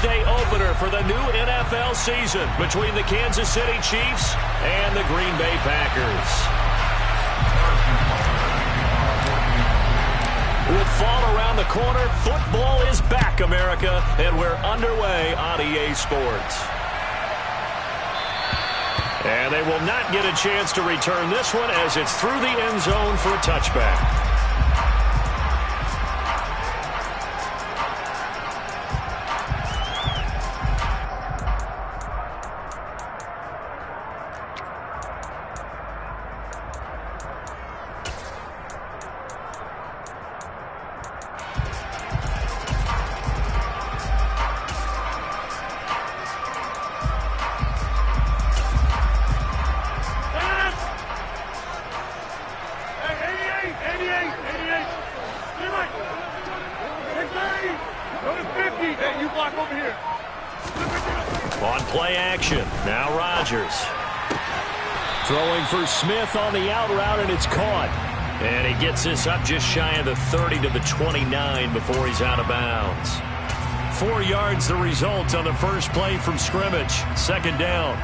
Thursday opener for the new NFL season between the Kansas City Chiefs and the Green Bay Packers. With fall around the corner, football is back, America, and we're underway on EA Sports. And they will not get a chance to return this one as it's through the end zone for a touchback. On play action, now Rodgers. Throwing for Smith on the out route, and it's caught. And he gets this up just shy of the 30 to the 29 before he's out of bounds. 4 yards the result on the first play from scrimmage. Second down.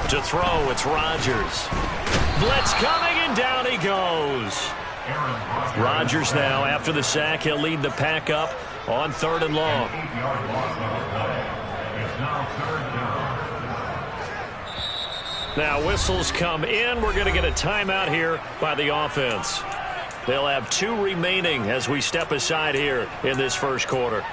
To throw, it's Rodgers. Blitz coming, and down he goes. Rodgers now, after the sack, he'll lead the pack up on 3rd and long. Now whistles come in. We're going to get a timeout here by the offense. They'll have 2 remaining as we step aside here in this first quarter.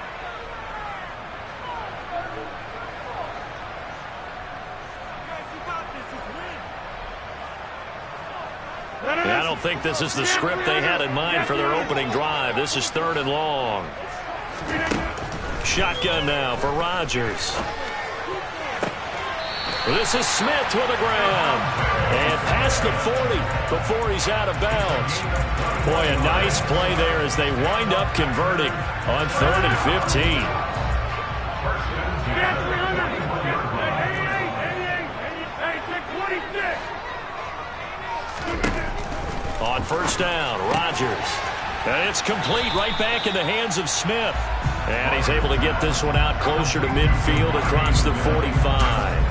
I don't think this is the script they had in mind for their opening drive. This is 3rd and long. Shotgun now for Rodgers. This is Smith with a grab. And past the 40 before he's out of bounds. Boy, a nice play there as they wind up converting on 3rd and 15. On first down, Rodgers. And it's complete right back in the hands of Smith. And he's able to get this one out closer to midfield across the 45.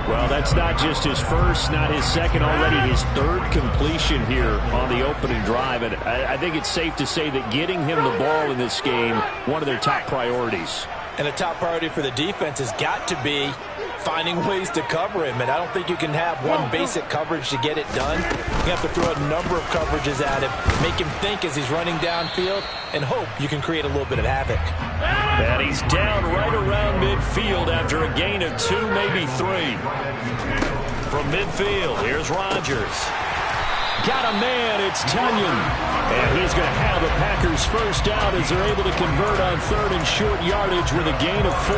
Well, that's not just his first, not his second, already his 3rd completion here on the opening drive. And I think it's safe to say that getting him the ball in this game, one of their top priorities. And the top priority for the defense has got to be finding ways to cover him. And I don't think you can have one basic coverage to get it done. You have to throw a number of coverages at him, make him think as he's running downfield, and hope you can create a little bit of havoc. And he's down right around midfield after a gain of 2, maybe 3. From midfield, here's Rodgers. Got a man, it's Tunyon. And he's going to have the Packers first down as they're able to convert on 3rd and short yardage with a gain of 4.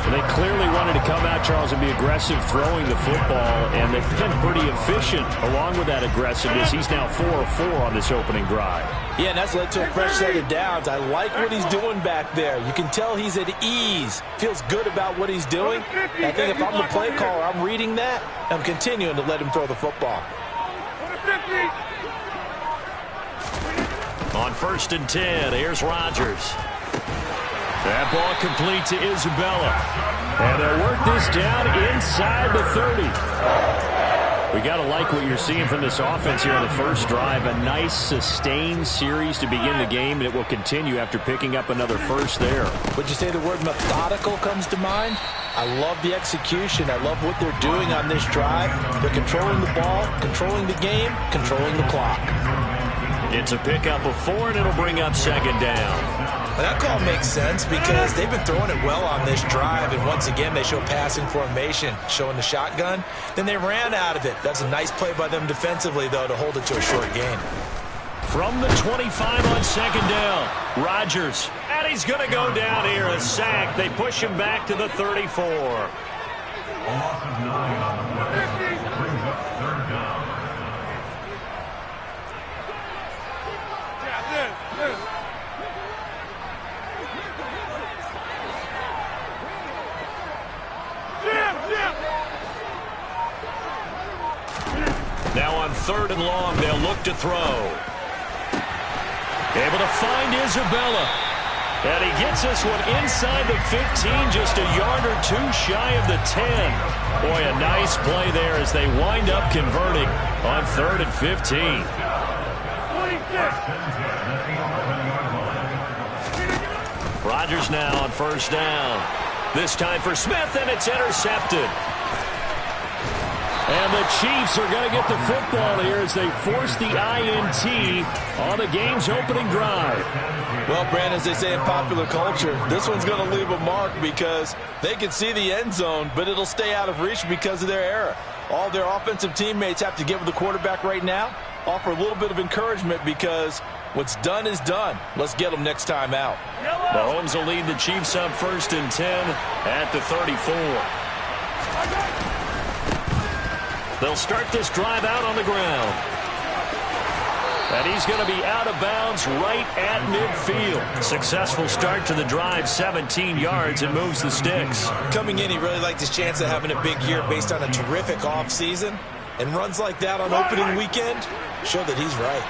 They clearly wanted to come out, Charles, and be aggressive throwing the football, and they've been pretty efficient along with that aggressiveness. He's now 4 of 4 on this opening drive. Yeah, and that's led to a fresh set of downs. I like what he's doing back there. You can tell he's at ease, feels good about what he's doing. I think if I'm the play caller, I'm reading that, I'm continuing to let him throw the football. On 1st and 10, here's Rodgers. That ball complete to Isabella. And they'll work this down inside the 30. We got to like what you're seeing from this offense here on the first drive. A nice sustained series to begin the game, and it will continue after picking up another first there. Would you say the word methodical comes to mind? I love the execution. I love what they're doing on this drive. They're controlling the ball, controlling the game, controlling the clock. It's a pickup of 4, and it'll bring up 2nd down. Well, that call makes sense because they've been throwing it well on this drive, and once again they show passing formation, showing the shotgun. Then they ran out of it. That's a nice play by them defensively, though, to hold it to a short gain. From the 25 on 2nd down, Rodgers. And he's going to go down here, a sack. They push him back to the 34. 3rd and long. They'll look to throw. Able to find Isabella. And he gets this one inside the 15, just a yard or two shy of the 10. Boy, a nice play there as they wind up converting on 3rd and 15. Rodgers now on 1st down. This time for Smith, and it's intercepted. And the Chiefs are going to get the football here as they force the INT on the game's opening drive. Well, Brandon, as they say in popular culture, this one's going to leave a mark because they can see the end zone, but it'll stay out of reach because of their error. All their offensive teammates have to give the quarterback right now, offer a little bit of encouragement because what's done is done. Let's get them next time out. Mahomes will lead the Chiefs up 1st and 10 at the 34. They'll start this drive out on the ground. And he's going to be out of bounds right at midfield. Successful start to the drive, 17 yards, and moves the sticks. Coming in, he really liked his chance of having a big year based on a terrific offseason. And runs like that on opening weekend show that he's right.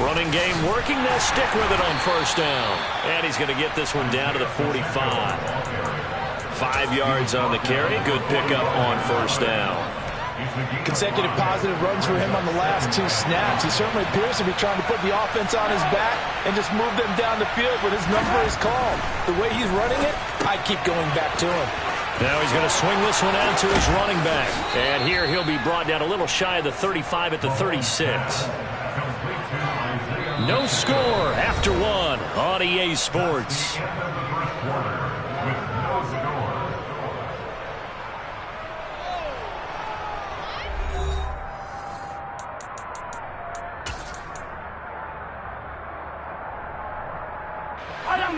Running game working. They'll stick with it on 1st down. And he's going to get this one down to the 45. 5 yards on the carry. Good pickup on 1st down. Consecutive positive runs for him on the last 2 snaps. He certainly appears to be trying to put the offense on his back and just move them down the field when his number is called. The way he's running it, I keep going back to him. Now he's going to swing this one out to his running back. And here he'll be brought down a little shy of the 35 at the 36. No score after 1 on EA Sports.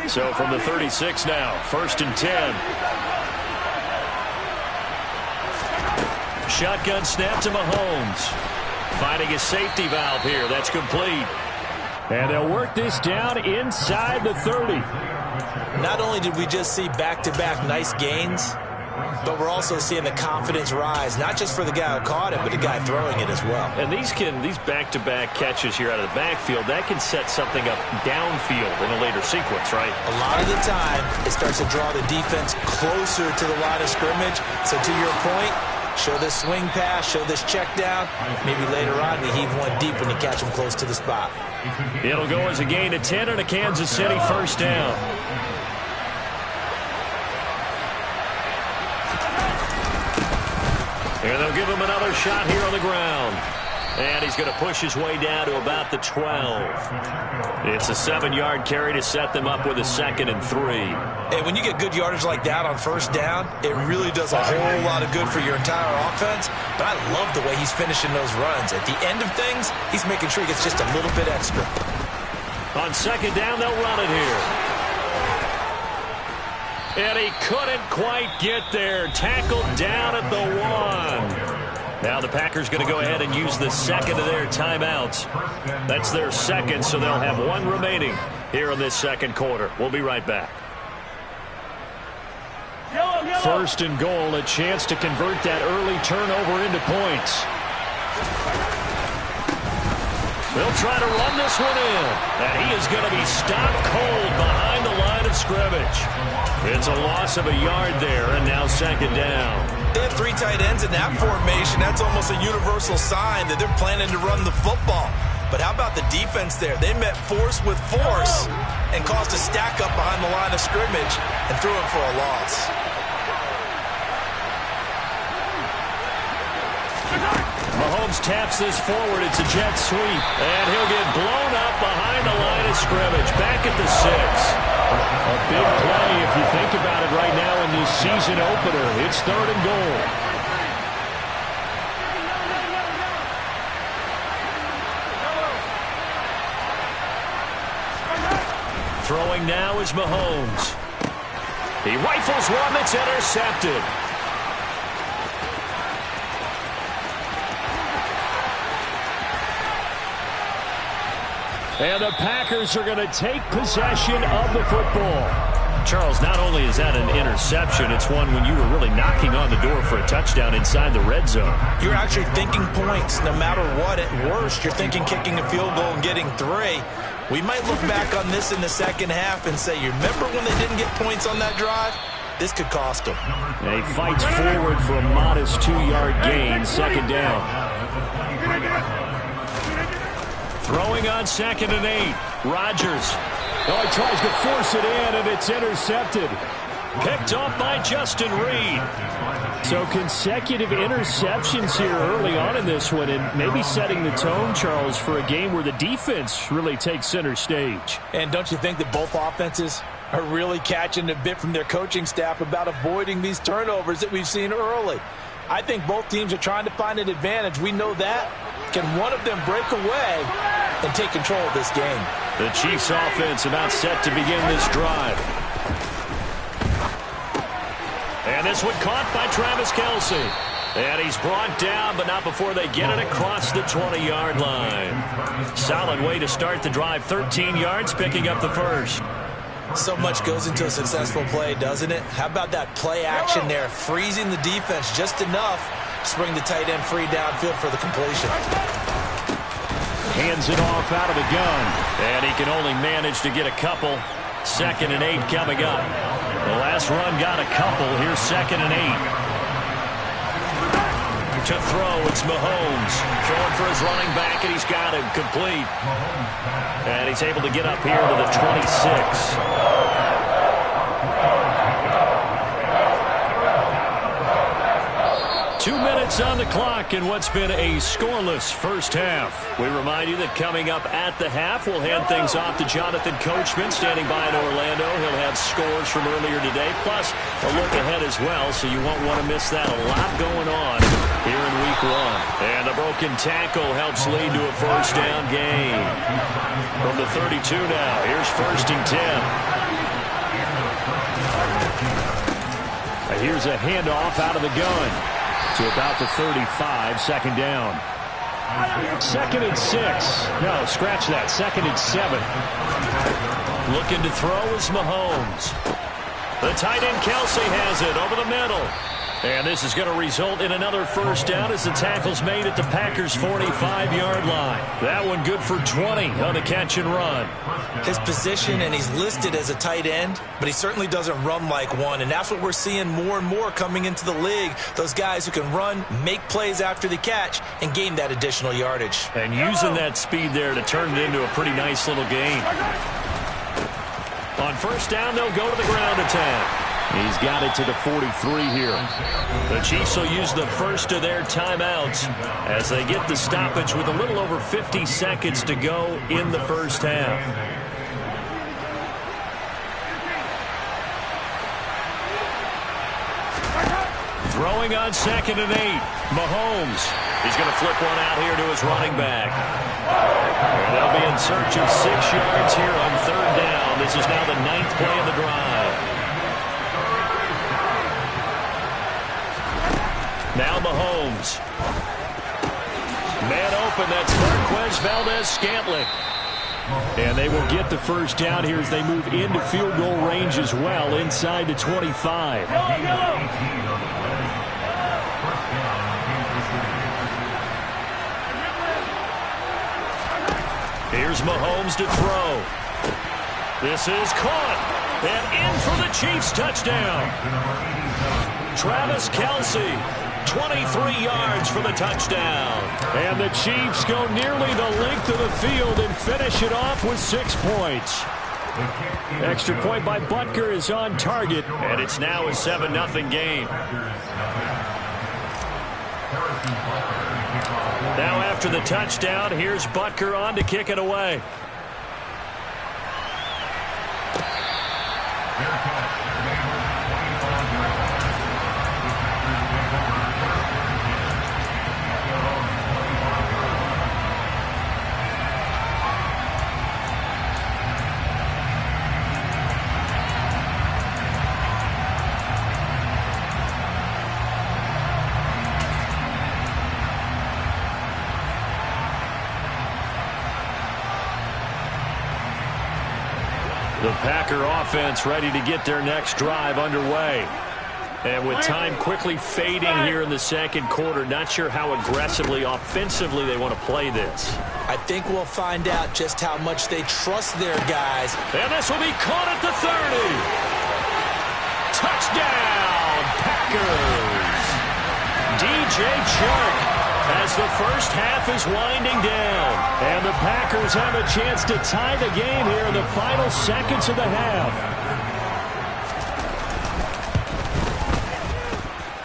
So from the 36 now, 1st and 10. Shotgun snap to Mahomes. Finding a safety valve here. That's complete. And they'll work this down inside the 30. Not only did we just see back-to-back nice gains, but we're also seeing the confidence rise, not just for the guy who caught it, but the guy throwing it as well. And these back-to-back catches here out of the backfield, that can set something up downfield in a later sequence, right? A lot of the time, it starts to draw the defense closer to the line of scrimmage. So to your point, show this swing pass, show this check down. Maybe later on, you heave one deep when you catch them close to the spot. It'll go as a gain of 10 and a Kansas City 1st down. And they'll give him another shot here on the ground. And he's going to push his way down to about the 12. It's a 7-yard carry to set them up with a 2nd and 3. And when you get good yardage like that on 1st down, it really does a whole lot of good for your entire offense. But I love the way he's finishing those runs. At the end of things, he's making sure he gets just a little bit extra. On 2nd down, they'll run it here. And he couldn't quite get there. Tackled down at the 1. Now the Packers going to go ahead and use the 2nd of their timeouts. That's their 2nd, so they'll have 1 remaining here in this 2nd quarter. We'll be right back. 1st and goal, a chance to convert that early turnover into points. They'll try to run this one in. And he is going to be stopped cold behind the line of scrimmage. It's a loss of a yard there, and now 2nd down. They have 3 tight ends in that formation. That's almost a universal sign that they're planning to run the football. But how about the defense there? They met force with force and caused a stack up behind the line of scrimmage and threw him for a loss. Mahomes taps this forward. It's a jet sweep. And he'll get blown up behind the line of scrimmage. Back at the 6. A big play if you think about it right now in this season opener. It's 3rd and goal. Throwing now is Mahomes. He rifles one that's intercepted. And the Packers are going to take possession of the football. Charles, not only is that an interception, it's one when you were really knocking on the door for a touchdown inside the red zone. You're actually thinking points. No matter what, at worst, you're thinking kicking a field goal and getting 3. We might look back on this in the second half and say, you remember when they didn't get points on that drive? This could cost them. And he fights forward for a modest 2-yard gain, second down. Throwing on 2nd and 8. Rodgers. Oh, he tries to force it in, and it's intercepted. Picked off by Justin Reed. So consecutive interceptions here early on in this one, and maybe setting the tone, Charles, for a game where the defense really takes center stage. And don't you think that both offenses are really catching a bit from their coaching staff about avoiding these turnovers that we've seen early? I think both teams are trying to find an advantage. We know that. Can one of them break away and take control of this game? The Chiefs offense about set to begin this drive. And this one caught by Travis Kelce. And he's brought down, but not before they get it across the 20-yard line. Solid way to start the drive. 13 yards, picking up the first. So much goes into a successful play, doesn't it? How about that play action there, freezing the defense just enough to bring the tight end free downfield for the completion. Hands it off out of the gun, and he can only manage to get a couple. 2nd and 8 coming up. The last run got a couple. Here's 2nd and 8. To throw, it's Mahomes. Throwing for his running back, and he's got him complete. And he's able to get up here to the 26. 2 minutes on the clock in what's been a scoreless first half. We remind you that coming up at the half, we'll hand things off to Jonathan Coachman standing by in Orlando. He'll have scores from earlier today, plus a look ahead as well, so you won't want to miss that. A lot going on here in week 1. And the broken tackle helps lead to a first down gain. From the 32 now, here's 1st and 10. Here's a handoff out of the gun to about the 35, 2nd down. 2nd and 6. No, scratch that. 2nd and 7. Looking to throw is Mahomes. The tight end Kelce has it over the middle. And this is going to result in another first down as the tackle's made at the Packers' 45-yard line. That one good for 20 on the catch and run. His position, and he's listed as a tight end, but he certainly doesn't run like one, and that's what we're seeing more and more coming into the league. Those guys who can run, make plays after the catch, and gain that additional yardage. And using that speed there to turn it into a pretty nice little gain. On first down, they'll go to the ground attack. He's got it to the 43 here. The Chiefs will use the first of their timeouts as they get the stoppage with a little over 50 seconds to go in the first half. Throwing on 2nd and 8. Mahomes. He's going to flip one out here to his running back. And they'll be in search of 6 yards here on 3rd down. This is now the 9th play of the drive. Now Mahomes. Man open, that's Marquez Valdez-Scantling. And they will get the first down here as they move into field goal range as well, inside the 25. Here's Mahomes to throw. This is caught. And in for the Chiefs touchdown. Travis Kelce. 23 yards for the touchdown. And the Chiefs go nearly the length of the field and finish it off with 6 points. Extra point by Butker is on target, and it's now a 7-0 game. Now after the touchdown, here's Butker on to kick it away. The Packer offense ready to get their next drive underway. And with time quickly fading here in the second quarter, not sure how aggressively, offensively they want to play this. I think we'll find out just how much they trust their guys. And this will be caught at the 30. Touchdown, Packers. DJ Chark as the first half is winding down. And the Packers have a chance to tie the game here in the final seconds of the half.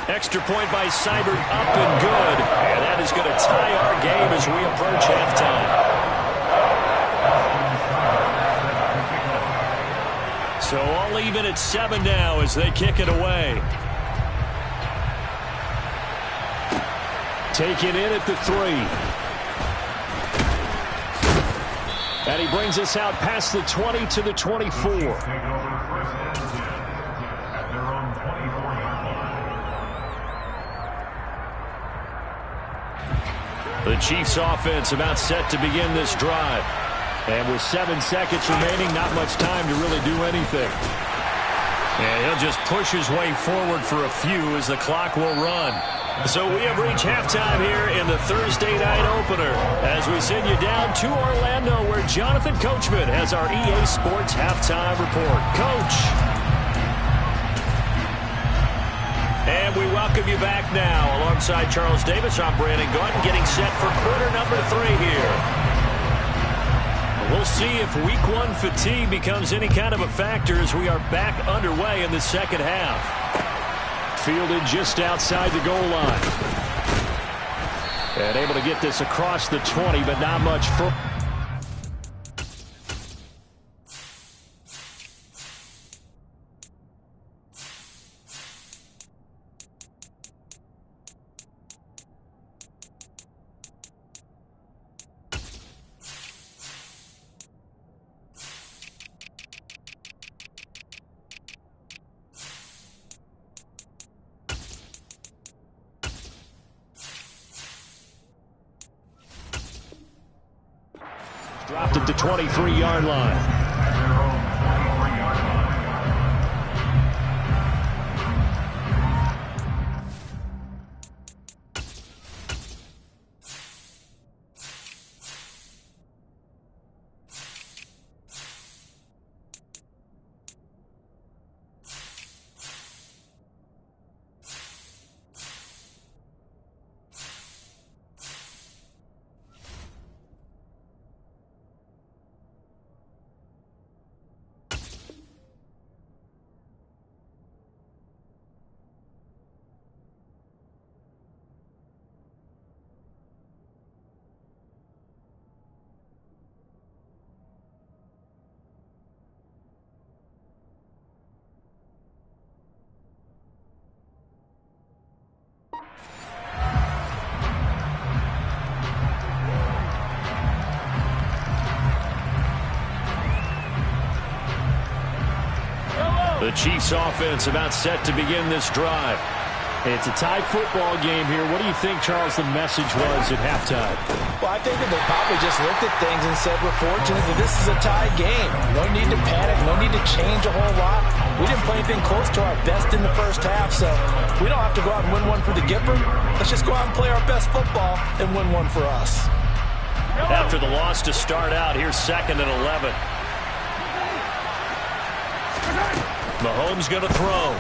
Extra point by Seibert, up and good. And that is going to tie our game as we approach halftime. So all even at 7 now as they kick it away. Taken in at the 3. And he brings us out past the 20 to the 24. The Chiefs offense about set to begin this drive. And with 7 seconds remaining, not much time to really do anything. And he'll just push his way forward for a few as the clock will run. So we have reached halftime here in the Thursday night opener as we send you down to Orlando where Jonathan Coachman has our EA Sports halftime report. Coach. And we welcome you back now. Alongside Charles Davis, I'm Brandon Gaudin getting set for quarter number 3 here. We'll see if week 1 fatigue becomes any kind of a factor as we are back underway in the second half. Fielded just outside the goal line. And able to get this across the 20, but not much further. Dropped at the 23-yard line. The Chiefs offense about set to begin this drive. It's a tie football game here. What do you think, Charles, the message was at halftime? Well, I think that they probably just looked at things and said, we're fortunate that this is a tie game. No need to panic. No need to change a whole lot. We didn't play anything close to our best in the first half, so we don't have to go out and win one for the Gipper. Let's just go out and play our best football and win one for us. After the loss to start out, here's 2nd and 11. Mahomes going to throw.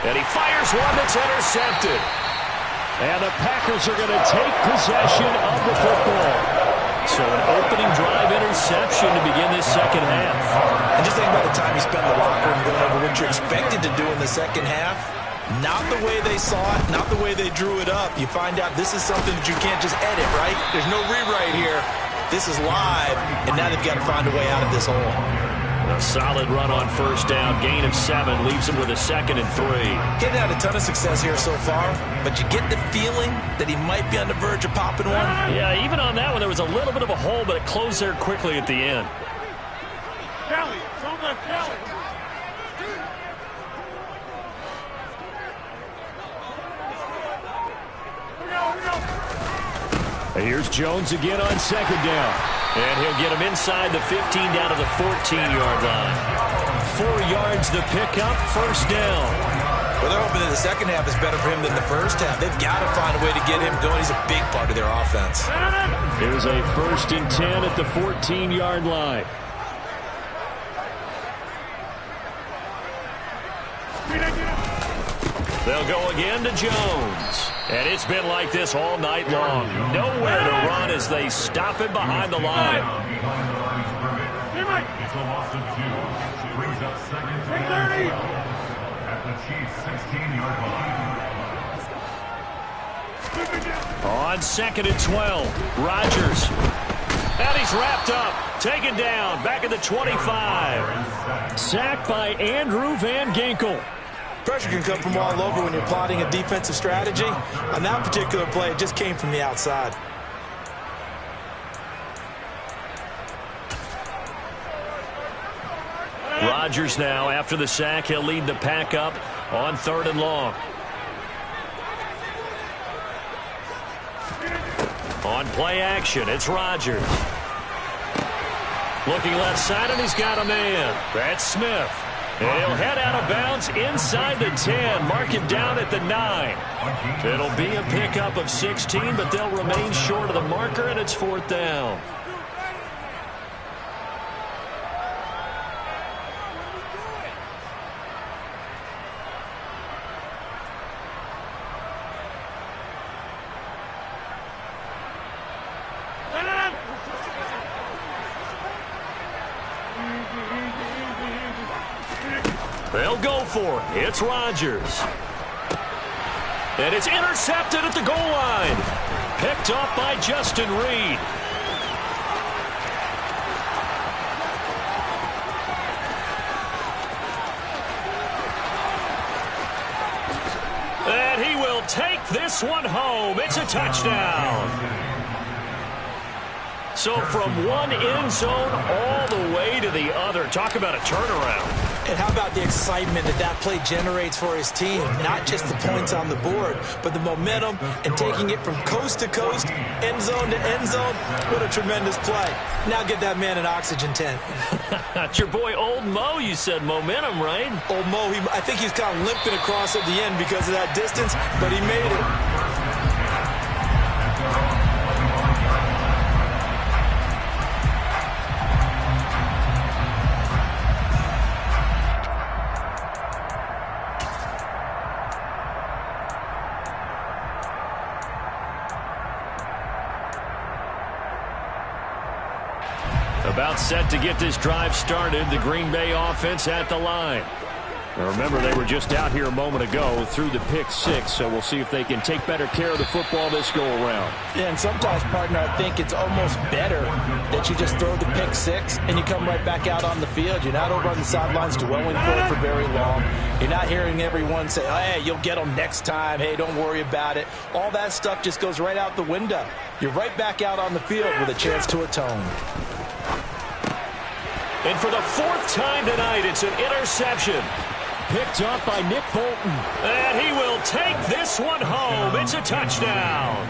And he fires one that's intercepted. And the Packers are going to take possession of the football. So an opening drive interception to begin this second half. And just think about the time you spend in the locker room going over what you're expected to do in the second half. Not the way they saw it, not the way they drew it up. You find out this is something that you can't just edit, right? There's no rewrite here. This is live, and now they've got to find a way out of this hole. A solid run on first down. Gain of 7 leaves him with a 2nd and 3. Getting had a ton of success here so far, but you get the feeling that he might be on the verge of popping one. Yeah, even on that one, there was a little bit of a hole, but it closed there quickly at the end. Kelly, don't let Kelly. Here's Jones again on 2nd down. And he'll get him inside the 15 down to the 14-yard line. 4 yards the pickup, first down. Well, they're hoping that the second half is better for him than the first half. They've got to find a way to get him going. He's a big part of their offense. Here's a 1st and 10 at the 14-yard line. They'll go again to Jones. And it's been like this all night long. Nowhere to run as they stop him behind the line. It's a loss of 2. Brings up second and 30. At the Chiefs' 16-yard line. On 2nd and 12, Rodgers. And he's wrapped up. Taken down. Back at the 25. Sacked by Andrew Van Ginkel. Pressure can come from all over when you're plotting a defensive strategy. On that particular play, it just came from the outside. Rodgers now, after the sack, he'll lead the pack up on 3rd and long. On play action, it's Rodgers. Looking left side, and he's got a man. That's Smith. And he'll head out of bounds inside the 10. Mark him down at the 9. It'll be a pickup of 16, but they'll remain short of the marker, and it's 4th down. They'll go for it. It's Rodgers. And it's intercepted at the goal line. Picked up by Justin Reed. And he will take this one home. It's a touchdown. So from one end zone all the way to the other. Talk about a turnaround. And how about the excitement that play generates for his team? Not just the points on the board, but the momentum and taking it from coast to coast, end zone to end zone. What a tremendous play. Now get that man an oxygen tent. That's your boy Old Mo, you said momentum, right? Old Mo, I think he's kind of limping across at the end because of that distance, but he made it. About set to get this drive started. The Green Bay offense at the line. Now remember, they were just out here a moment ago through the pick 6, so we'll see if they can take better care of the football this go around. Yeah, and sometimes, partner, I think it's almost better that you just throw the pick 6 and you come right back out on the field. You're not over on the sidelines dwelling for it for very long. You're not hearing everyone say, oh, hey, you'll get them next time. Hey, don't worry about it. All that stuff just goes right out the window. You're right back out on the field with a chance to atone. And for the 4th time tonight, it's an interception. Picked up by Nick Bolton. And he will take this one home. It's a touchdown.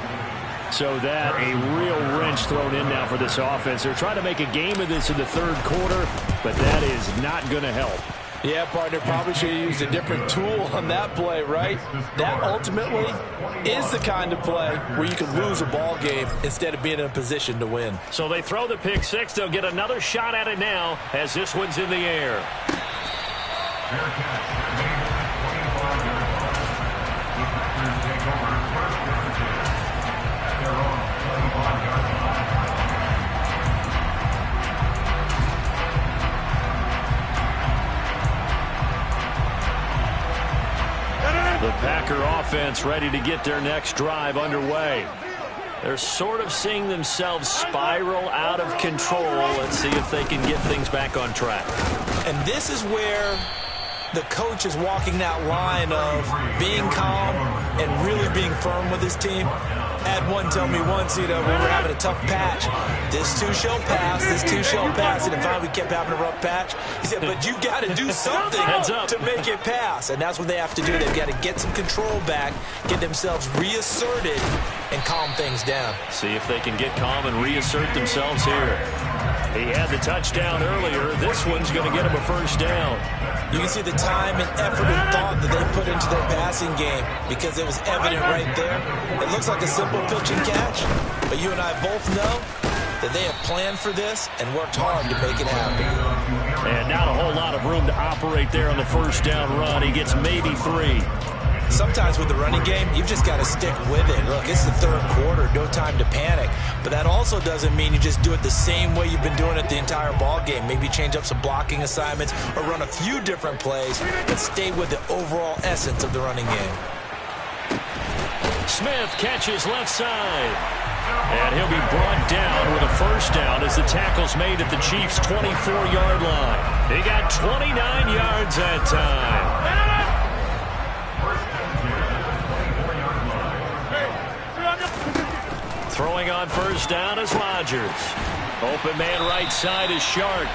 So that, a real wrench thrown in now for this offense. They're trying to make a game of this in the 3rd quarter, but that is not going to help. Yeah, partner, probably should have used a different tool on that play, right? That ultimately is the kind of play where you can lose a ball game instead of being in a position to win. So they throw the pick 6. They'll get another shot at it now as this one's in the air. The Packer offense ready to get their next drive underway. They're sort of seeing themselves spiral out of control. Let's see if they can get things back on track. And this is where the coach is walking that line of being calm and really being firm with his team. Had one tell me once, you know, we were having a tough patch. This too shall pass, this too shall pass. And finally we kept having a rough patch. He said, but you got to do something to make it pass. And that's what they have to do. They've got to get some control back, get themselves reasserted, and calm things down. See if they can get calm and reassert themselves here. He had the touchdown earlier. This one's going to get him a first down. You can see the time and effort and thought that they put into their passing game because it was evident right there. It looks like a simple pitch and catch, but you and I both know that they have planned for this and worked hard to make it happen. And not a whole lot of room to operate there on the first down run. He gets maybe 3. Sometimes with the running game, you've just got to stick with it. Look, it's the third quarter, no time to panic. But that also doesn't mean you just do it the same way you've been doing it the entire ball game. Maybe change up some blocking assignments or run a few different plays, but stay with the overall essence of the running game. Smith catches left side. And he'll be brought down with a first down as the tackle's made at the Chiefs' 24-yard line. He got 29 yards that time. Throwing on first down is Rodgers. Open man right side is Shark.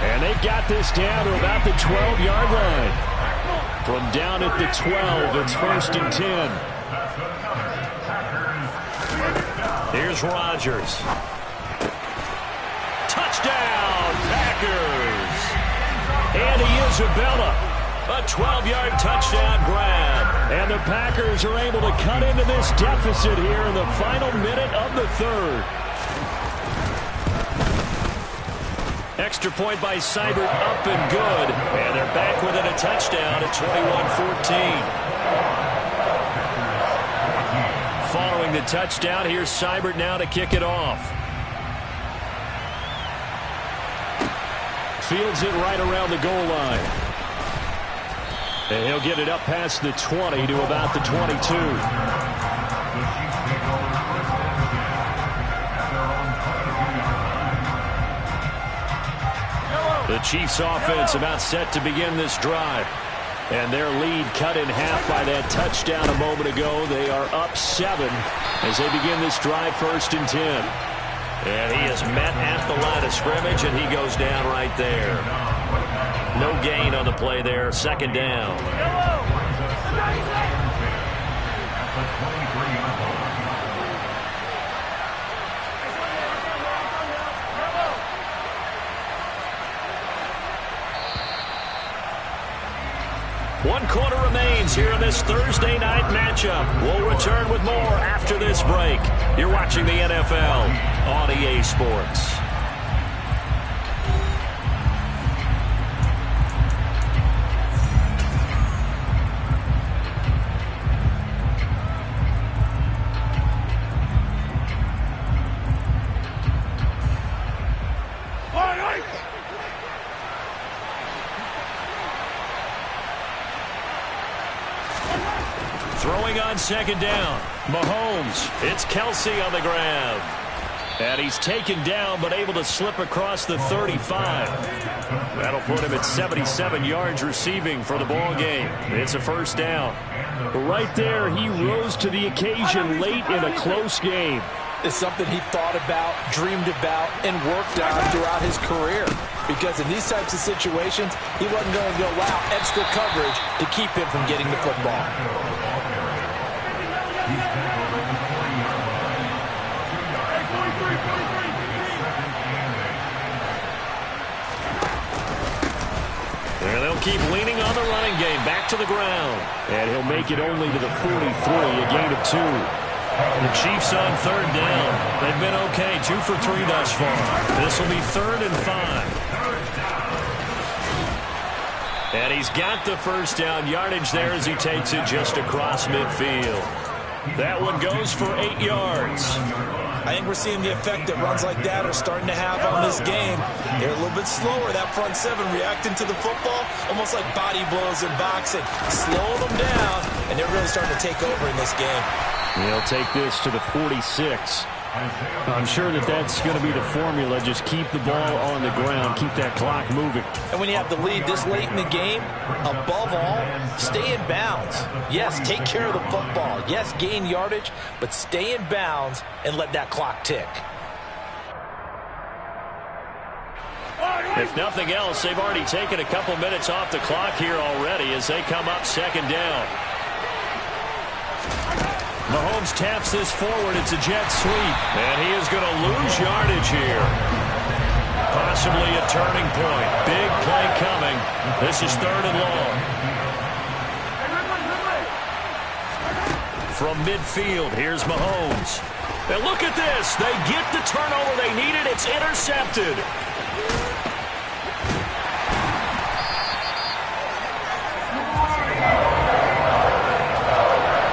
And they've got this down to about the 12-yard line. From down at the 12, it's 1st and 10. Here's Rodgers. Touchdown, Packers. Andy Isabella. A 12-yard touchdown grab. And the Packers are able to cut into this deficit here in the final minute of the third. Extra point by Seibert up and good. And they're back within a touchdown at 21-14. Following the touchdown, here's Seibert now to kick it off. Fields it right around the goal line. And he'll get it up past the 20 to about the 22. The Chiefs offense about set to begin this drive. And their lead cut in half by that touchdown a moment ago. They are up 7 as they begin this drive 1st and 10. And he is met at the line of scrimmage, and he goes down right there. No gain on the play there. 2nd down. One quarter remains here in this Thursday night matchup. We'll return with more after this break. You're watching the NFL on EA Sports. Throwing on 2nd down. Mahomes. It's Kelsey on the grab. And he's taken down but able to slip across the 35. That'll put him at 77 yards receiving for the ball game. It's a 1st down. Right there, he rose to the occasion late in a close game. It's something he thought about, dreamed about, and worked on throughout his career. Because in these types of situations, he wasn't going to allow extra coverage to keep him from getting the football. And they'll keep leaning on the running game. Back to the ground. And he'll make it only to the 43, a gain of 2. The Chiefs on 3rd down. They've been okay, 2 for 3 thus far. This will be 3rd and 5. And he's got the 1st down yardage there as he takes it just across midfield. That one goes for 8 yards. I think we're seeing the effect that runs like that are starting to have on this game. They're a little bit slower, that front 7, reacting to the football, almost like body blows in boxing. Slow them down, and they're really starting to take over in this game. He'll take this to the 46. I'm sure that's going to be the formula. Just keep the ball on the ground. Keep that clock moving. And when you have the lead this late in the game, above all, stay in bounds. Yes, take care of the football. Yes, gain yardage, but stay in bounds and let that clock tick. If nothing else, they've already taken a couple minutes off the clock here already as they come up second down. Mahomes taps this forward. It's a jet sweep. And he is going to lose yardage here. Possibly a turning point. Big play coming. This is 3rd and long. From midfield, here's Mahomes. And look at this. They get the turnover they needed. It's intercepted.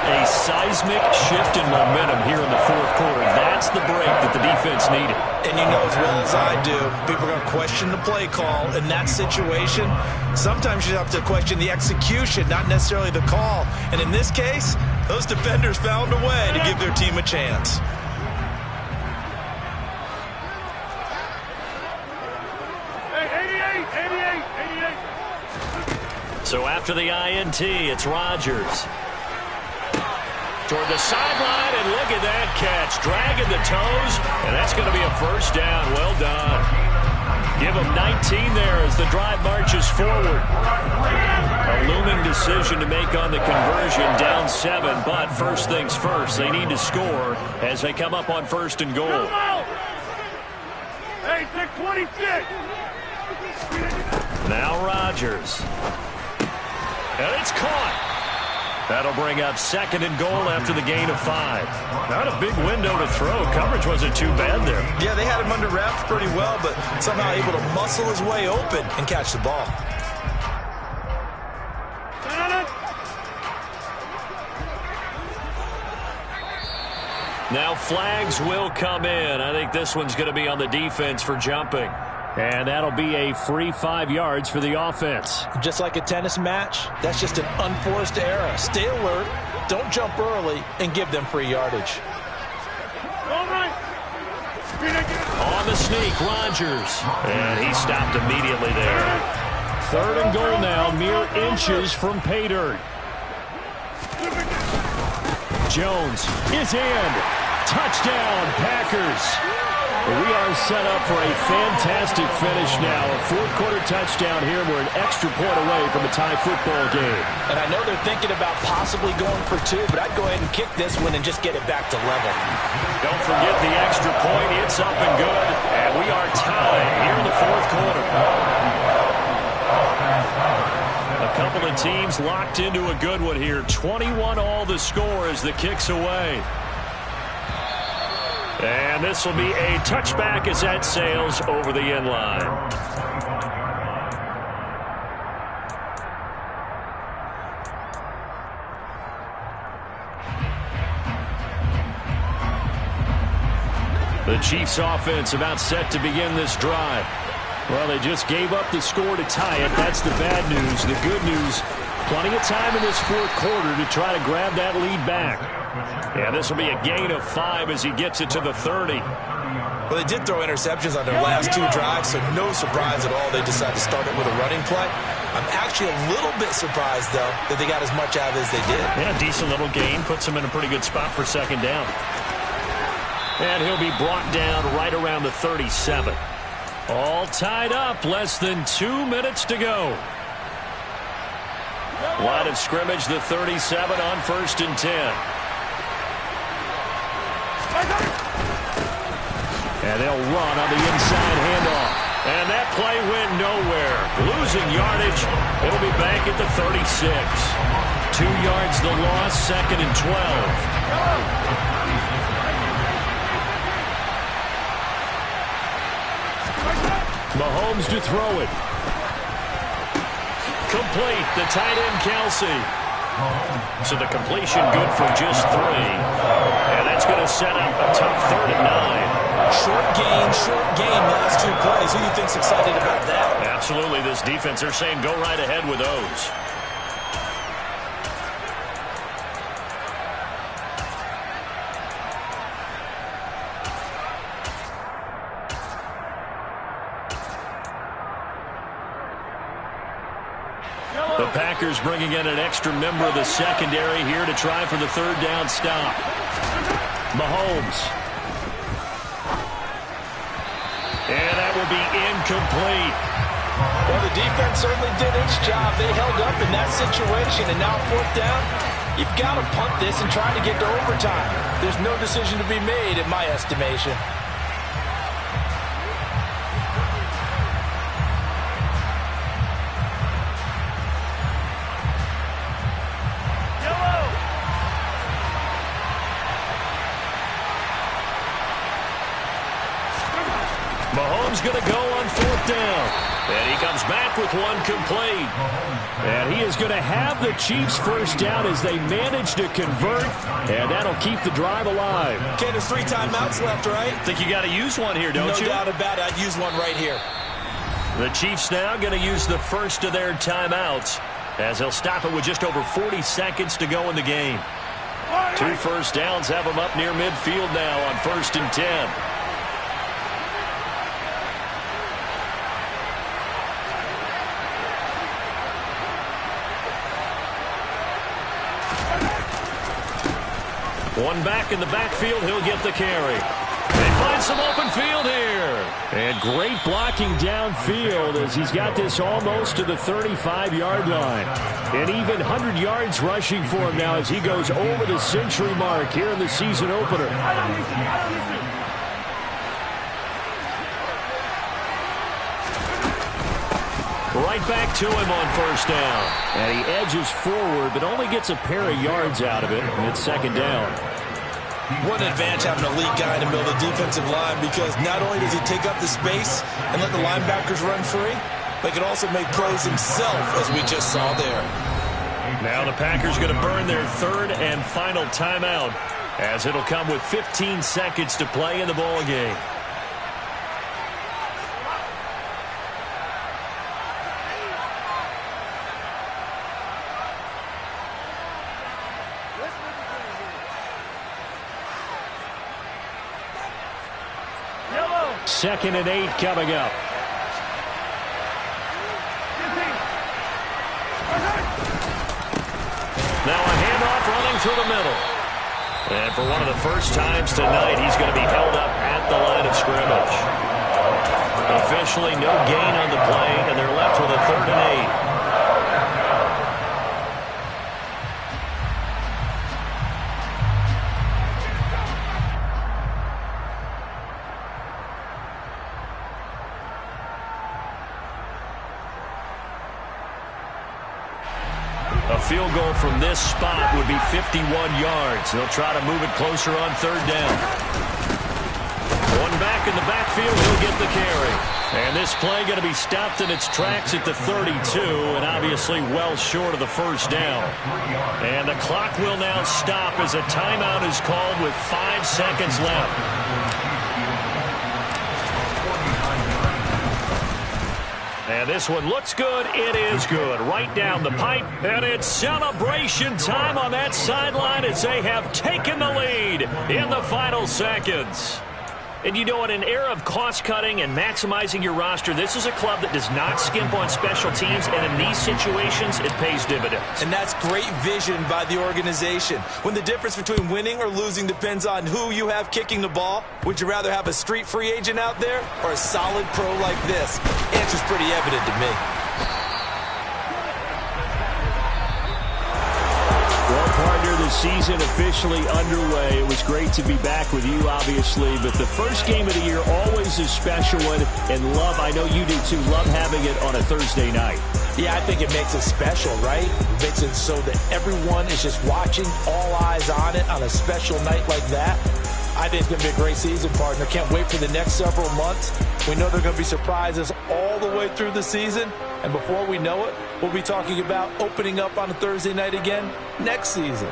A seismic shift in momentum here in the 4th quarter. That's the break that the defense needed. And you know as well as I do, people are going to question the play call in that situation. Sometimes you have to question the execution, not necessarily the call. And in this case, those defenders found a way to give their team a chance. So after the INT, it's Rodgers. Toward the sideline, and look at that catch. Dragging the toes, and that's going to be a first down. Well done. Give them 19 there as the drive marches forward. A looming decision to make on the conversion, down 7, but first things first, they need to score as they come up on 1st and goal. Hey, 26. Now Rodgers. And it's caught. That'll bring up 2nd and goal after the gain of 5. Not a big window to throw. Coverage wasn't too bad there. Yeah, they had him under wraps pretty well, but somehow able to muscle his way open and catch the ball. Now flags will come in. I think this one's going to be on the defense for jumping. And that'll be a free 5 yards for the offense. Just like a tennis match, that's just an unforced error. Stay alert, don't jump early, and give them free yardage. On the sneak, Rodgers. And he stopped immediately there. 3rd and goal now, mere inches from pay dirt. Jones is in. Touchdown, Packers. We are set up for a fantastic finish now. A 4th quarter touchdown here. We're an extra point away from a tie football game. And I know they're thinking about possibly going for 2, but I'd go ahead and kick this one and just get it back to level. Don't forget the extra point. It's up and good. And we are tied here in the 4th quarter. A couple of teams locked into a good one here. 21 all the score as the kick's away. And this will be a touchback as that sails over the end line. The Chiefs offense about set to begin this drive. Well, they just gave up the score to tie it. That's the bad news. The good news, plenty of time in this 4th quarter to try to grab that lead back. Yeah, this will be a gain of 5 as he gets it to the 30. Well, they did throw interceptions on their last 2 drives, so no surprise at all they decided to start it with a running play. I'm actually a little bit surprised, though, that they got as much out of it as they did. Yeah, decent little gain. Puts them in a pretty good spot for 2nd down. And he'll be brought down right around the 37. All tied up. Less than 2 minutes to go. Line of scrimmage, the 37 on 1st and 10. And they'll run on the inside handoff. And that play went nowhere. Losing yardage. It'll be back at the 36. 2 yards the loss, 2nd and 12. Mahomes to throw it. Complete. The tight end, Kelsey. So the completion good for just 3. And that's going to set up a tough 3rd and 9. Short game, last 2 plays. Who do you think's excited about that? Absolutely. This defense, they're saying go right ahead with those. The Packers bringing in an extra member of the secondary here to try for the third down stop. Mahomes. And that will be incomplete. Well, the defense certainly did its job. They held up in that situation, and now fourth down, you've got to punt this and try to get to overtime. There's no decision to be made in my estimation. Mahomes going to go on fourth down. And he comes back with one complete. And he is going to have the Chiefs first down as they manage to convert. And that'll keep the drive alive. Okay, there's 3 timeouts left, right? Think you got to use one here, don't you? No doubt about it. I'd use one right here. The Chiefs now going to use the first of their timeouts as they'll stop it with just over 40 seconds to go in the game. 2 first downs have them up near midfield now on 1st and 10. One back in the backfield, he'll get the carry. They find some open field here. And great blocking downfield as he's got this almost to the 35-yard line. And even 100 yards rushing for him now as he goes over the century mark here in the season opener. Right back to him on first down. And he edges forward, but only gets a pair of yards out of it. And it's second down. What an advantage having a lead guy in the middle of the defensive line, because not only does he take up the space and let the linebackers run free, but he can also make plays himself, as we just saw there. Now the Packers going to burn their third and final timeout, as it'll come with 15 seconds to play in the ball game. Second and 8 coming up. Now a handoff running through the middle. And for one of the first times tonight, he's going to be held up at the line of scrimmage. Officially no gain on the play, and they're left with a 3rd and 8. A field goal from this spot would be 51 yards. They'll try to move it closer on 3rd down. One back in the backfield, he'll get the carry. And this play going to be stopped in its tracks at the 32, and obviously well short of the first down. And the clock will now stop as a timeout is called with 5 seconds left. And this one looks good. It is good. Right down the pipe. And it's celebration time on that sideline as they have taken the lead in the final seconds. And you know, in an era of cost-cutting and maximizing your roster, this is a club that does not skimp on special teams, and in these situations, it pays dividends. And that's great vision by the organization. When the difference between winning or losing depends on who you have kicking the ball, would you rather have a street free agent out there or a solid pro like this? Answer's pretty evident to me. Well, partner, the season officially underway. It was great to be back with you, obviously, but the first game of the year always a special one, and love, I know you do too, love having it on a Thursday night. Yeah, I think it makes it special, right? It makes it so that everyone is just watching, all eyes on it on a special night like that. I think it's going to be a great season, partner. Can't wait for the next several months. We know there are going to be surprises all the way through the season. And before we know it, we'll be talking about opening up on a Thursday night again next season.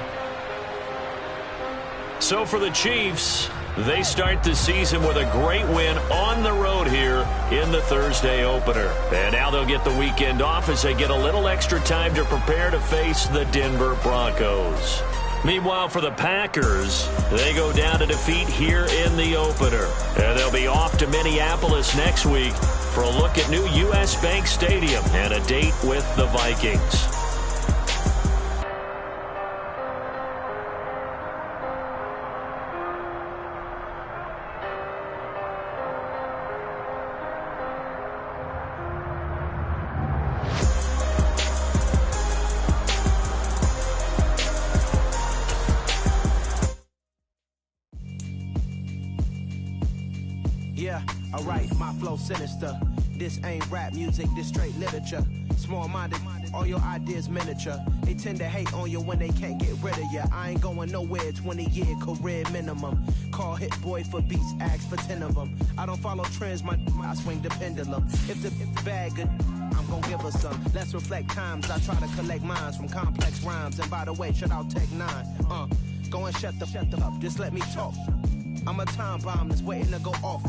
So for the Chiefs, they start the season with a great win on the road here in the Thursday opener. And now they'll get the weekend off as they get a little extra time to prepare to face the Denver Broncos. Meanwhile, for the Packers, they go down to defeat here in the opener. And they'll be off to Minneapolis next week for a look at new U.S. Bank Stadium and a date with the Vikings. Alright, my flow sinister. This ain't rap music, this straight literature. Small-minded, all your ideas miniature. They tend to hate on you when they can't get rid of you. I ain't going nowhere, 20-year career minimum. Call Hit Boy for beats, ask for 10 of them. I don't follow trends, I swing the pendulum. If the bag good, I'm gon' give her some. Let's reflect times, I try to collect minds from complex rhymes. And by the way, shout out Tech 9. Go and shut the up, just let me talk. I'm a time bomb that's waiting to go off.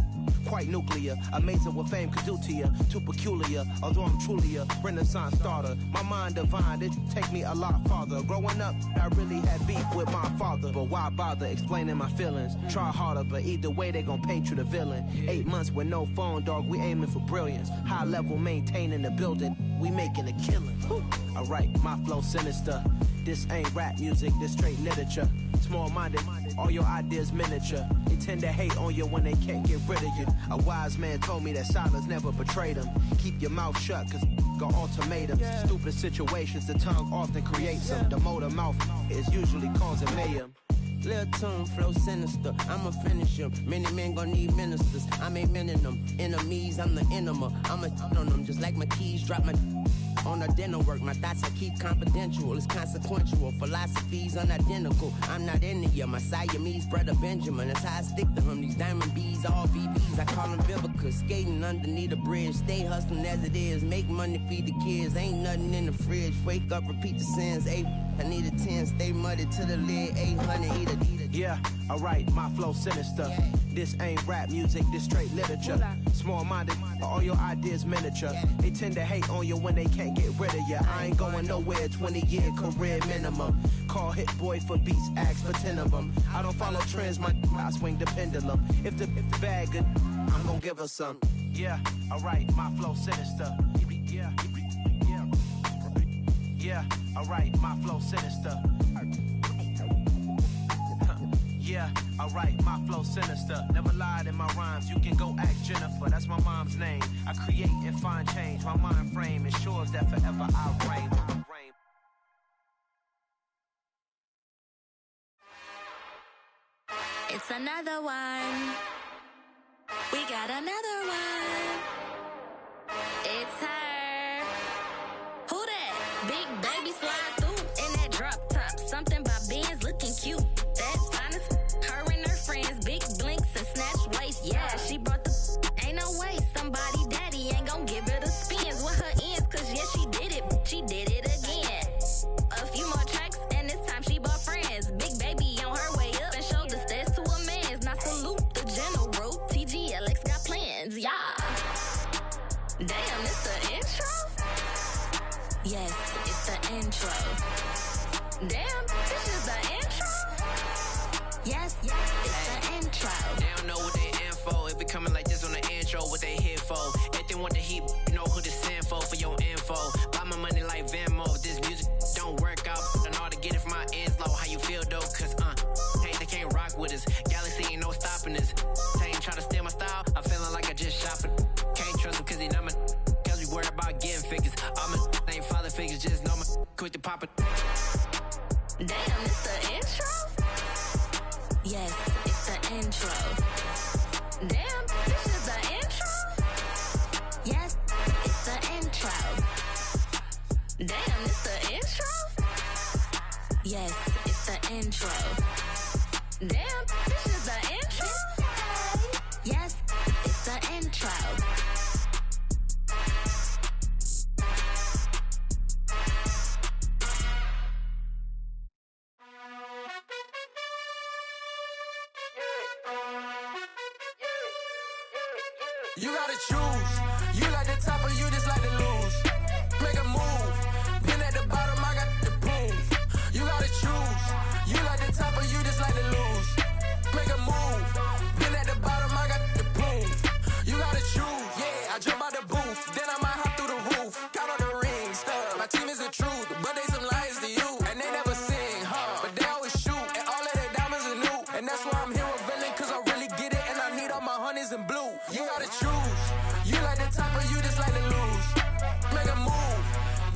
Quite nuclear, amazing what fame could do to you. Too peculiar, although I'm truly a renaissance starter. My mind divine, it take me a lot farther. Growing up, I really had beef with my father. But why bother explaining my feelings? Try harder, but either way they gon' paint you the villain. 8 months with no phone, dog, we aiming for brilliance. High level maintaining the building, we making a killing. Alright, my flow sinister. This ain't rap music, this straight literature. Small-minded, all your ideas miniature. They tend to hate on you when they can't get rid of you. A wise man told me that silence never betrayed him. Keep your mouth shut, cause got ultimatums. Stupid situations, the tongue often creates them. The motor mouth is usually causing mayhem. Lil' tune, flow sinister, I'ma finish him. Many men gon' need ministers, I'm a men in them. Enemies, I'm the enema, I'm on them. Just like my keys, drop my on a dinner work. My thoughts I keep confidential, it's consequential. Philosophies unidentical, I'm not into you. My Siamese brother Benjamin, that's how I stick to him. These diamond bees, all BBs, I call them Vivica. Skating underneath the bridge, stay hustling as it is. Make money, feed the kids, ain't nothing in the fridge. Wake up, repeat the sins, I need a 10, stay muddy to the lid, 800, eat a. Yeah, alright, my flow sinister. This ain't rap music, this straight literature. Small-minded, all your ideas miniature. They tend to hate on you when they can't get rid of you. I ain't going nowhere, 20-year career minimum. Call Hit Boy for beats, ask for 10 of them. I don't follow trends, I swing the pendulum. If the bag good, I'm gon' give her some. Yeah, alright, my flow sinister. Yeah, alright, my flow sinister. Yeah, alright, my flow sinister. Never lied in my rhymes, you can go ask Jennifer. That's my mom's name. I create and find change. My mind frame ensures that forever I reign. It's another one. We got another one. It's her. Who that? Big baby slide through in that drop top. Something about Benz looking cute. That's honest. Her and her friends, big blinks and snatch waist. Yeah, she brought the. Ain't no way somebody daddy ain't gon' give her the spins with her ends. Cause yeah, she did it. She did it again. A few more tracks and this time she bought friends. Big baby on her way up and showed the stairs to a man's. Now salute the general. TGLX got plans. Yeah. Damn, it's the intro? Yes, it's the intro. Damn, this is the intro? Yes, it's the intro. They don't know what they in for. If it coming like this on the intro, what they here for? If they want the heat, you know who to send for your info. Buy my money like Venmo. This music don't work out. And all to get it from my ends low. How you feel though? Cause hey, they can't rock with us. Galaxy ain't no stopping us. They ain't trying to steal my style. I'm feeling like I just shot it. Can't trust him cause he not my. Cause we worried about getting figures. All my ain't father figures. Just know my quick to pop it. Damn, it's the intro? Yes, it's the intro. Damn, this is the intro? Yes, it's the intro. Damn, it's the intro? Yes, it's the intro. Damn, this is the intro? Yes, it's the intro. You gotta choose. You like the top or you just like to lose. Make a move. Been at the bottom, I got the proof. You gotta choose. You like truth, but they some liars to you. And they never sing, but they always shoot. And all of their diamonds are new. And that's why I'm here with villain, cause I really get it. And I need all my honeys in blue. You gotta choose. You like the top or you just like to lose. Make a move.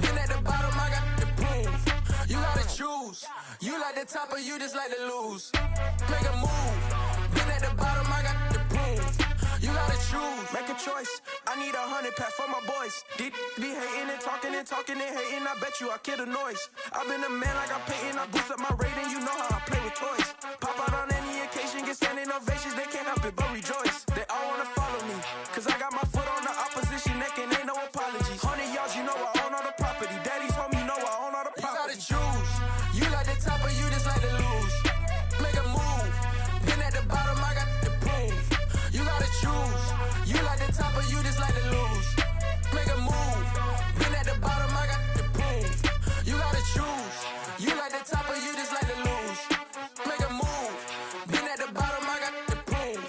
Then at the bottom, I got to prove. You gotta choose. You like the top or you just like to lose. Make a move. Then at the bottom, I got to prove. You gotta choose. Make a choice. I need 100 pack for my boys. Be hating and talking and hating. I bet you I kill the noise. I've been a man like I'm Peyton. I boost up my rating. You know how I play with toys. Pop out on any occasion, get standing ovations. They can't help it but rejoice. They all wanna follow me, cause I got my foot on the opposition neck and ain't no apologies. 100 yards, you know I own all the property. Daddy's home, you know I own all the property. You gotta choose. You like the top or you just like to lose. Make a move. Then at the bottom, I got to prove. You gotta choose. You like the top or you just like to lose. Make a move. Then at the bottom, I got to prove. You gotta choose. You like the top or you just like to lose. Make a move. Then at the bottom, I got to prove.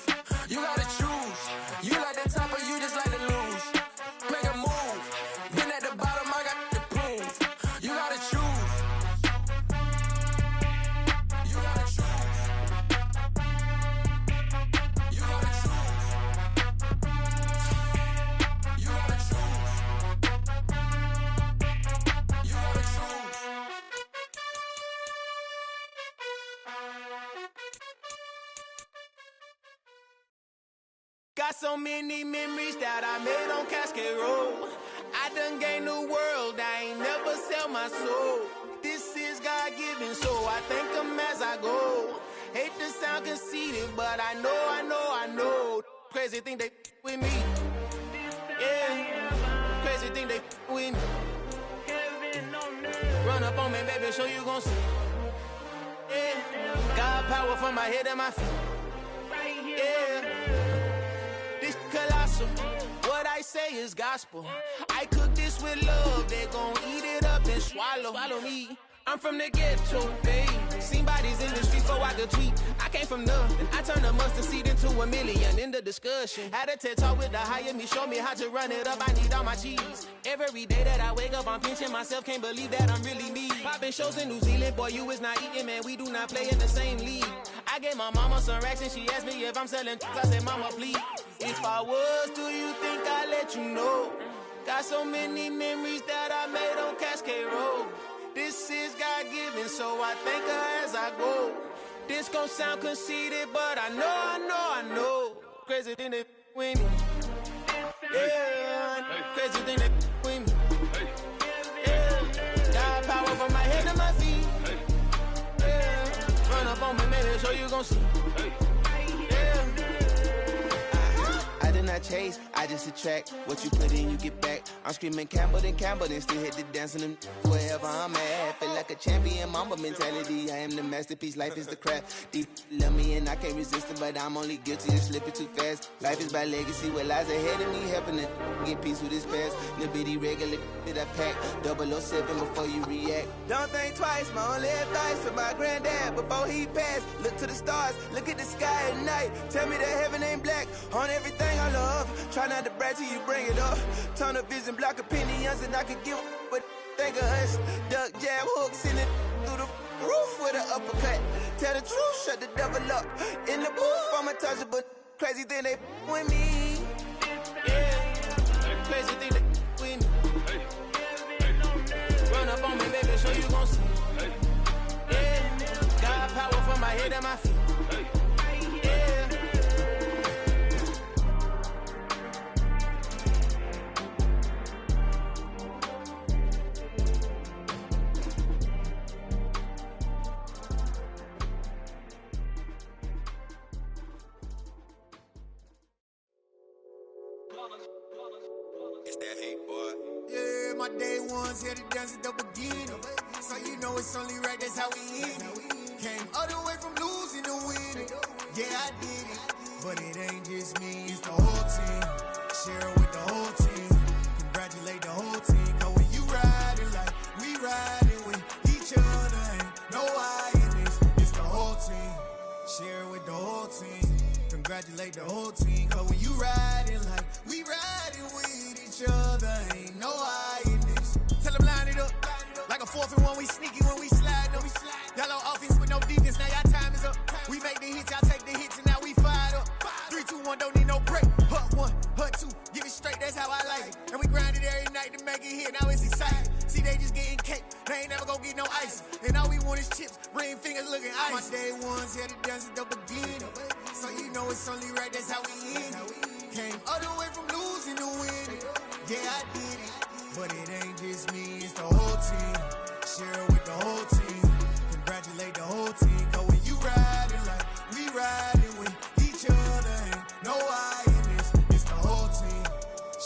You gotta choose. You like the top or you just like to lose. Make a move. Then at the bottom, I got to prove. You gotta choose. You gotta choose. You gotta choose. You gotta choose. You gotta choose. Got so many memories that I made on Cascade Road. I done gained the world, I ain't never sell my soul. This is God-given, so I thank him as I go. Hate to sound conceited, but I know. Crazy thing they with me. Yeah, crazy thing they with me. Run up on me, baby, so you gon' see. Yeah, got power from my head and my feet. Yeah. Colossal. What I say is gospel. I cook this with love. They gon' eat it up and swallow me. I'm from the ghetto, babe. Seen bodies in the streets before I could tweet. I came from nothing. I turned a mustard seed into a million. In the discussion, had a TED talk with the higher me. Show me how to run it up. I need all my cheese. Every day that I wake up, I'm pinching myself. Can't believe that I'm really me. Popping shows in New Zealand, boy, you is not eating, man. We do not play in the same league. I gave my mama some racks and she asked me if I'm selling. I said, mama, please. If I was, do you think I'd let you know? Got so many memories that I made on Cascade Road. This is God-given, so I thank her as I go. This gon' sound conceited, but I know. Crazy thing they with me. Yeah, crazy thing they with me. Yeah, got power from my head to my feet. Yeah, run up on me, maybe, so you gon' see. Yeah. I did not chase, I just attract. What you put in, you get back. I'm screaming Campbell, then still hit the dance and them wherever I'm at. Feel like a champion, mamba mentality. I am the masterpiece, life is the crap. Deep love me and I can't resist it, but I'm only guilty of slipping too fast. Life is by legacy, what lies ahead of me, helping to get peace with this past. Little bitty regular that I pack, 007 before you react. Don't think twice, my only advice to my granddad before he passed. Look to the stars, look at the sky at night. Tell me that heaven ain't black on everything I love. Try not to brag till you bring it up. Tunnel vision, block opinions, and I could give what think of us. Duck jab hooks in it through the roof with an uppercut. Tell the truth, shut the devil up. In the booth, I'm untouchable. Crazy thing they with me. Yeah, crazy thing they with me. Run up on me, baby, so you gon' see. Yeah, got power from my head and my feet. Yeah. It's that hate, boy. Yeah, my day ones here to dance at the beginning. So you know it's only right, that's how we hit it. Came all the way from losing to winning. Yeah, I did it. But it ain't just me, it's the whole team. Share with the whole team. Congratulate the whole team. Cause when you riding like we riding with each other, ain't no I in this. It's the whole team. Share with the whole team. Congratulate the whole team. Cause when you riding like we riding with each other, ain't no I in this. Tell them line it up. 4th and 1, we sneaky when we slide. No, y'all on offense with no defense, now y'all time is up. We make the hits, y'all take the hits, and now we fired up. 3, 2, 1, don't need no break. Hut 1, hut 2, give it straight, that's how I like it. And we grind it every night to make it hit, now it's exciting. See, they just getting cake, they ain't never gonna get no ice. And all we want is chips, ring fingers looking ice. My day ones had to dance at the beginning. So you know it's only right, that's how we end it. Came all the way from losing to winning. Yeah, I did it. But it ain't just me, it's the whole team. Share it with the whole team. Congratulate the whole team. Cause when you riding like we riding with each other, ain't no I in this. It's the whole team.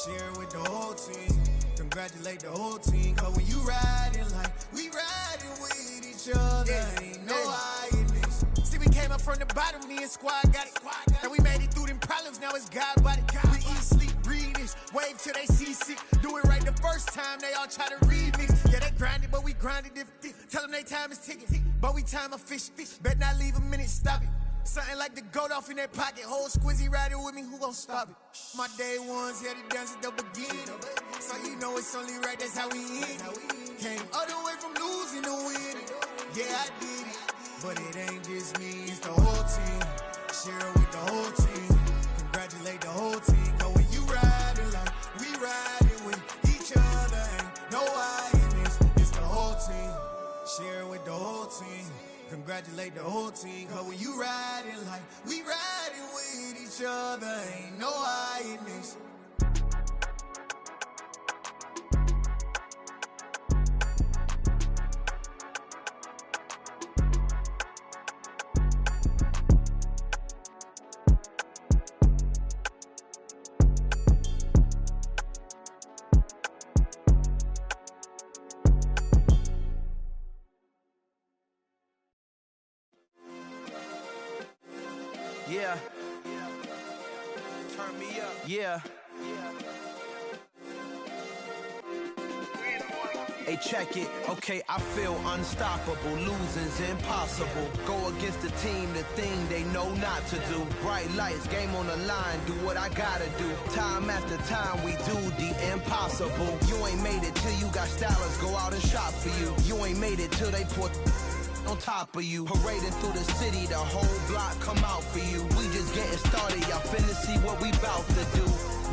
Share it with the whole team. Congratulate the whole team. Cause when you riding like we riding with each other, ain't no I in this. See, we came up from the bottom, me and squad got it. And we made it through them problems, now it's God body. We eat, sleep, breathe this, wave till they see sick. Do it right the first time, they all try to remix. Yeah, they grinded, but we grinded different. Tell them they time is ticking, but we time a fish. Bet not leave a minute, stop it. Something like the goat off in that pocket. Whole squizzy riding with me, who gon' stop it? My day ones had to dance at the beginning. So you know it's only right, that's how we end it. Came all the way from losing to winning. Yeah, I did it. But it ain't just me, it's the whole team. Share it with the whole team. Congratulate the whole team. Cause when you riding like we riding with each other, ain't no I in this. It's the whole team. Share it with the whole team. Congratulate the whole team. Cause when you riding like we riding with each other, ain't no I in this. Yeah. Turn me up. Yeah. Hey, check it. Okay, I feel unstoppable. Losing's impossible. Go against the team, the thing they know not to do. Bright lights, game on the line. Do what I gotta do. Time after time, we do the impossible. You ain't made it till you got stylers go out and shop for you. You ain't made it till they put on top of you. Parading through the city, the whole block come out for you. We just getting started, y'all finna see what we bout to do.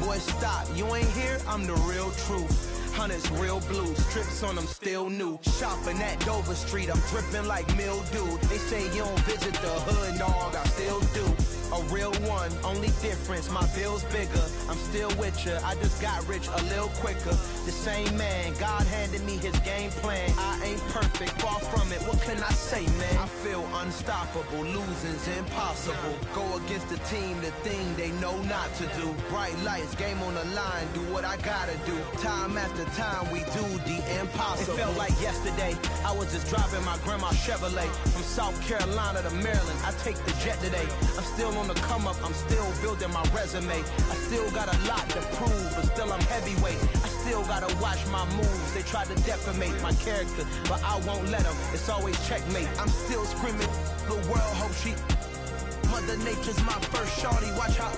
Boy, stop, you ain't here, I'm the real truth. Hunters, real blues, strips on them still new. Shopping at Dover Street, I'm dripping like mildew. They say you don't visit the hood, dog, I still do. A real one, only difference, my bill's bigger. I'm still with ya, I just got rich a little quicker. The same man, God handed me his game plan. I ain't perfect, far from it, what can I say, man? I feel unstoppable, losing's impossible. Go against the team, the thing they know not to do. Bright lights, game on the line, do what I gotta do. Time after time, we do the impossible. It felt like yesterday, I was just driving my grandma's Chevrolet. From South Carolina to Maryland, I take the jet today. I'm still on the come up, I'm still building my resume. I still got a lot to prove, but still I'm heavyweight. I still gotta watch my moves. They try to defamate my character, but I won't let them. It's always checkmate. I'm still screaming, the world hope she. Mother Nature's my first shorty, watch how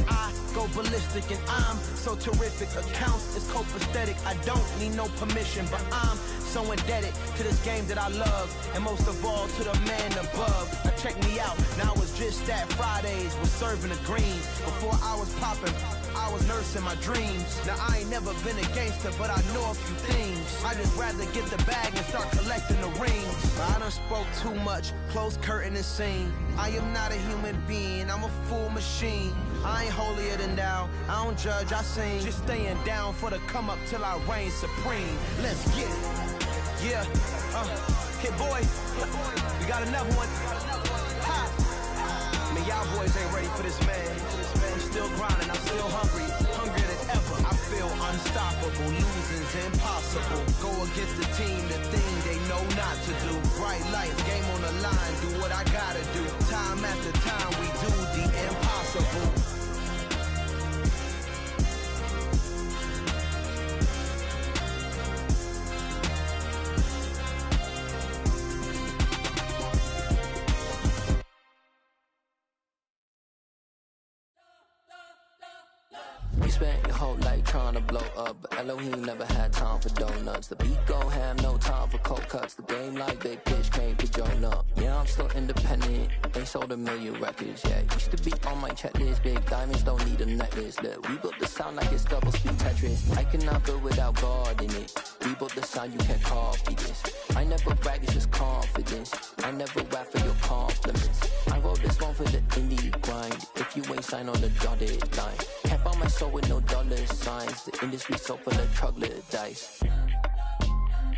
I go ballistic and I'm so terrific. Accounts is copacetic, I don't need no permission, but I'm so indebted to this game that I love, and most of all to the man above. Now check me out, now I was just at Fridays, was serving the greens. Before I was popping, I was nursing my dreams. Now I ain't never been a gangster, but I know a few things. I just rather get the bag and start collecting the rings. I done spoke too much, close curtain and scene. I am not a human being, I'm a full machine. I ain't holier than thou, I don't judge, I sing. Just staying down for the come up till I reign supreme. Let's get it. Yeah, hit boy, we got another one. Ha. Man, y'all boys ain't ready for this, man. I'm still grinding, I'm still hungry, hungrier than ever. I feel unstoppable, losing's impossible. Go against the team, the thing they know not to do. Bright lights, game on the line, do what I gotta do. Time after time, we do the impossible. Spent your whole life trying to blow up, but Elohim never had time for donuts. The beat gon' have no time for game like big bitch came to join up. Yeah, I'm still independent, ain't sold a million records yet. Used to be on my checklist, big diamonds don't need a necklace. Look, we built the sound like it's double speed Tetris. I cannot build without God in it. We built the sound, you can't copy this. I never brag, it's just confidence. I never rap for your compliments. I wrote this one for the indie grind. If you ain't signed on the dotted line, can't buy my soul with no dollar signs. The industry so full of troglodytes.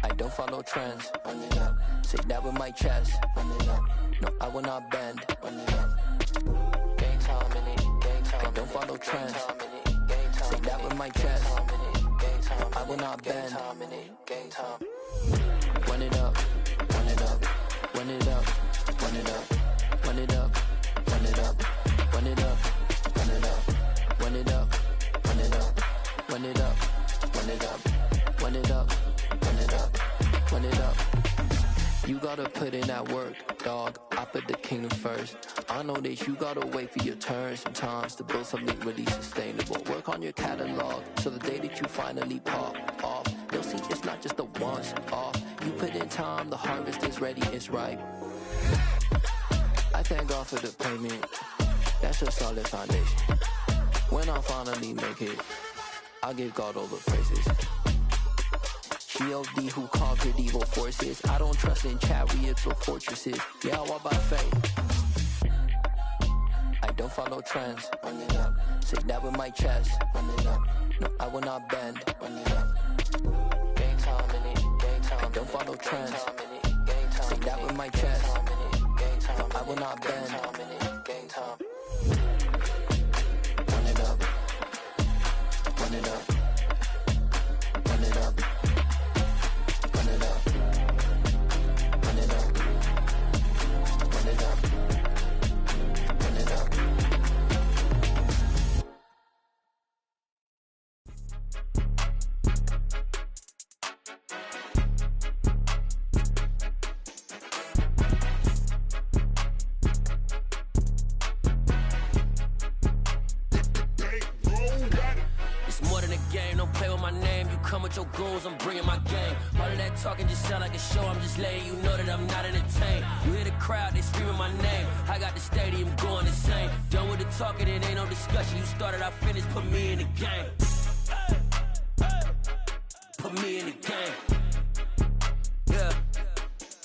I don't follow trends. Run it up. Say that with my chest. Run it up. No, I will not bend. Run it up. Gang time in it. Gang time. I don't follow trends. Say that with my chest. No, I will not bend. Gang time. Run it up. Run it up. Run it up. Run it up. Run it up. Run it up. Run it up. Run it up. Run it up. Run it up. Run it up. Run it up. Run it up. Run it up, run it up. You gotta put in that work, dog. I put the kingdom first. I know that you gotta wait for your turn sometimes to build something really sustainable. Work on your catalog, so the day that you finally pop off, you'll see it's not just a once off. You put in time, the harvest is ready, it's ripe. I thank God for the payment. That's a solid foundation. When I finally make it, I'll give God all the praises. G.O.D. who conquered evil forces. I don't trust in chariots or fortresses. Yeah, I walk by faith. I don't follow trends. Run it up. Say that with my chest. Run it up. No, I will not bend. Run it up. Gang time in it. Gang time. I don't follow trends. Say that with my chest. No, I will not bend. Gang time. Run it up. Run it up. Run it up. Run it up. Run it up. Run it up. Run it up. Your goons, I'm bringing my game. All of that talking just sound like a show. I'm just letting you know that I'm not entertained. You hear the crowd, they screaming my name. I got the stadium going insane. Done with the talking, it ain't no discussion. You started, I finished, put me in the game. Put me in the game. Yeah,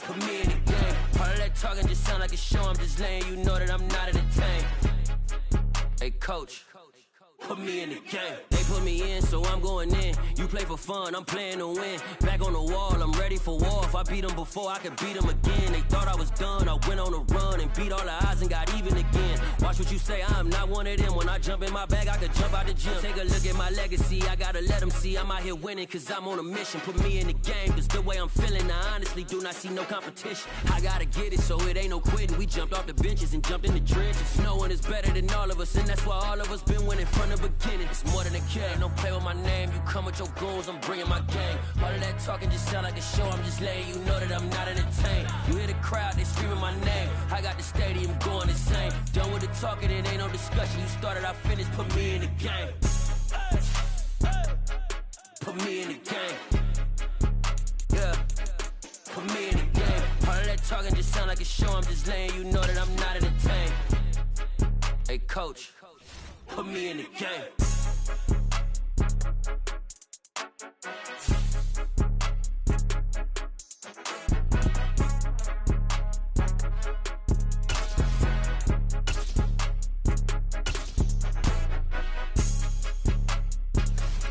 put me in the game. All of that talking just sound like a show. I'm just letting you know that I'm not entertained. Hey, coach, put me in the game. They put me in, so I'm going in. You play for fun, I'm playing to win. Back on the wall, I'm ready for war. If I beat them before, I could beat them again. They thought I was done, I went on a run and beat all the odds and got even again. Watch what you say, I'm not one of them. When I jump in my bag, I could jump out the gym. Take a look at my legacy, I gotta let them see I'm out here winning, cause I'm on a mission. Put me in the game, cause the way I'm feeling, I honestly do not see no competition. I gotta get it, so it ain't no quitting. We jumped off the benches and jumped in the trenches. No one is better than all of us, and that's why all of us been winning from the beginning. It's more than a kill, don't play with my name. You come with your goons, I'm bringing my game. All of that talking just sound like a show. I'm just letting you know that I'm not entertained. You hear the crowd, they screaming my name. I got the stadium going insane. Done with the talking, it ain't no discussion. You started, I finished, put me in the game. Put me in the game. Yeah, put me in the game. All of that talking just sound like a show. I'm just letting you know that I'm not entertained. Hey, coach, put me in the game.